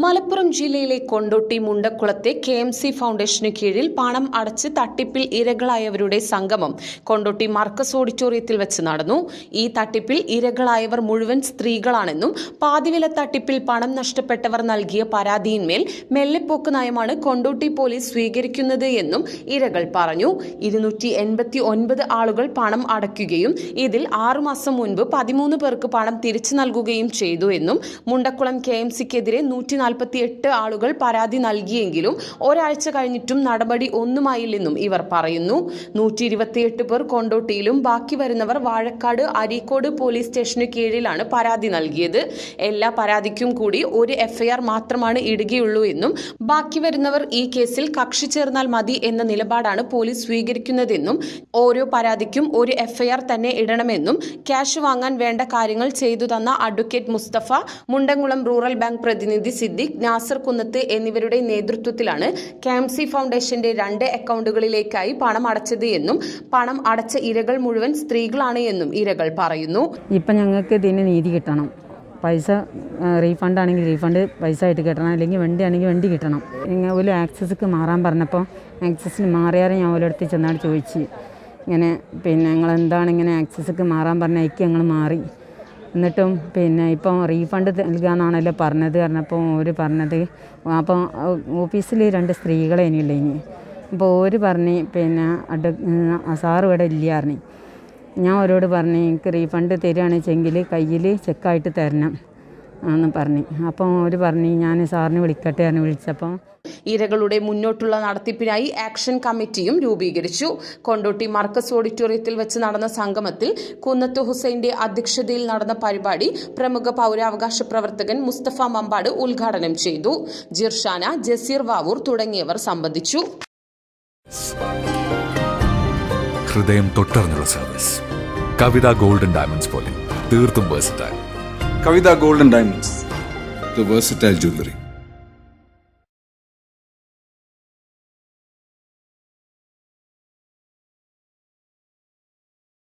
മലപ്പുറം ജില്ലയിലെ കൊണ്ടോട്ടി മുണ്ടക്കുളത്തെ KMC ഫൗണ്ടേഷന് കീഴിൽ പണം അടച്ച് തട്ടിപ്പിൽ ഇരകളായവരുടെ സംഗമം കൊണ്ടോട്ടി മർക്കസ് ഓഡിറ്റോറിയത്തിൽ വെച്ച് നടന്നു. ഈ തട്ടിപ്പിൽ ഇരകളായവർ മുഴുവൻ സ്ത്രീകളാണെന്നും പാതിവില തട്ടിപ്പിൽ പണം നഷ്ടപ്പെട്ടവർ നൽകിയ പരാതിയിന്മേൽ മെല്ലെപ്പോക്ക് നയമാണ് കൊണ്ടോട്ടി പോലീസ് സ്വീകരിക്കുന്നത് എന്നും ഇരകൾ പറഞ്ഞു. 289 ആളുകൾ പണം അടയ്ക്കുകയും ഇതിൽ 6 മാസം മുൻപ് 13 പേർക്ക് പണം തിരിച്ചു നൽകുകയും ചെയ്തു എന്നും മുണ്ടക്കുളം KMCക്കെതിരെ 148 ആളുകൾ പരാതി നൽകിയെങ്കിലും ഒരാഴ്ച കഴിഞ്ഞിട്ടും നടപടി ഒന്നുമായില്ലെന്നും ഇവർ പറയുന്നു. 128 പേർ കൊണ്ടോട്ടിയിലും ബാക്കി വരുന്നവർ വാഴക്കാട് അരീക്കോട് പോലീസ് സ്റ്റേഷന് കീഴിലാണ് പരാതി നൽകിയത്. എല്ലാ പരാതിക്കും കൂടി ഒരു FIR മാത്രമാണ് ഇടുകയുള്ളൂ എന്നും ബാക്കി വരുന്നവർ ഈ കേസിൽ കക്ഷി ചേർന്നാൽ മതി എന്ന നിലപാടാണ് പോലീസ് സ്വീകരിക്കുന്നതെന്നും ഓരോ പരാതിക്കും ഒരു FIR തന്നെ ഇടണമെന്നും ക്യാഷ് വാങ്ങാൻ വേണ്ട കാര്യങ്ങൾ ചെയ്തു തന്ന അഡ്വക്കേറ്റ് മുസ്തഫ, മുണ്ടംകുളം റൂറൽ ബാങ്ക് പ്രതിനിധി സിദ്ദിഖ്, നാസർ കുന്നത്ത് എന്നിവരുടെ നേതൃത്വത്തിലാണ് KMC ഫൗണ്ടേഷന്റെ 2 അക്കൗണ്ടുകളിലേക്കായി പണം അടച്ചത് എന്നും പണം അടച്ച ഇരകൾ മുഴുവൻ സ്ത്രീകളാണ് എന്നും ഇരകൾ പറയുന്നു. ഇപ്പം ഞങ്ങൾക്ക് ഇതിന് നീതി കിട്ടണം. പൈസ റീഫണ്ട് ആണെങ്കിൽ റീഫണ്ട് പൈസ ആയിട്ട് കിട്ടണം, അല്ലെങ്കിൽ വണ്ടി ആണെങ്കിൽ വണ്ടി കിട്ടണം. ഒരു ആക്സസ്ക്ക് മാറാൻ പറഞ്ഞപ്പോൾ ആക്സസിന് മാറിയാലും ഞാൻ ഓരോരുത്തർ ചെന്നാട് ചോദിച്ച് ഇങ്ങനെ ഞങ്ങളെന്താണ് ഇങ്ങനെ ആക്സസ്ക്ക് മാറാൻ പറഞ്ഞ അയക്ക് ഞങ്ങൾ മാറി. എന്നിട്ടും ഇപ്പം റീഫണ്ട് നൽകാമെന്നാണല്ലോ പറഞ്ഞപ്പോൾ ഓര് പറഞ്ഞത്, അപ്പം ഓഫീസിൽ 2 സ്ത്രീകളെ ഇനിയില്ല ഇനി. അപ്പോൾ ഓര് പറഞ്ഞ് സാറ് ഇവിടെ ഇല്ല പറഞ്ഞു. ഞാൻ അവരോട് പറഞ്ഞു എനിക്ക് റീഫണ്ട് തരികയാണെന്ന് വെച്ചെങ്കിൽ കയ്യിൽ ചെക്കായിട്ട് തരണം എന്ന് പറഞ്ഞു. അപ്പം ഓര് പറഞ്ഞു ഞാൻ സാറിനെ വിളിക്കട്ടെ എന്ന് വിളിച്ചപ്പോൾ ഇരകളുടെ മുന്നോട്ടുള്ള നടത്തിപ്പിനായി ആക്ഷൻ കമ്മിറ്റിയും രൂപീകരിച്ചു. കൊണ്ടോട്ടി മർക്കസ് ഓഡിറ്റോറിയത്തിൽ വെച്ച് നടന്ന സംഗമത്തിൽ കുന്നത്ത് ഹുസൈന്റെ അധ്യക്ഷതയിൽ നടന്ന പരിപാടി പ്രമുഖ പൗരാവകാശ പ്രവർത്തകൻ മുസ്തഫ മമ്പാട് ഉദ്ഘാടനം ചെയ്തു. ജിർഷാന, ജസീർ വാവൂർ തുടങ്ങിയവർ സംബന്ധിച്ചു. ഹൃദയം തൊട്ടറിഞ്ഞുള്ള സർവീസ് കവിത ഗോൾഡൻ ഡയമണ്ട്സ് പോലെ തീർത്തും versatile. Kavitha golden diamonds, the versatile jewellery.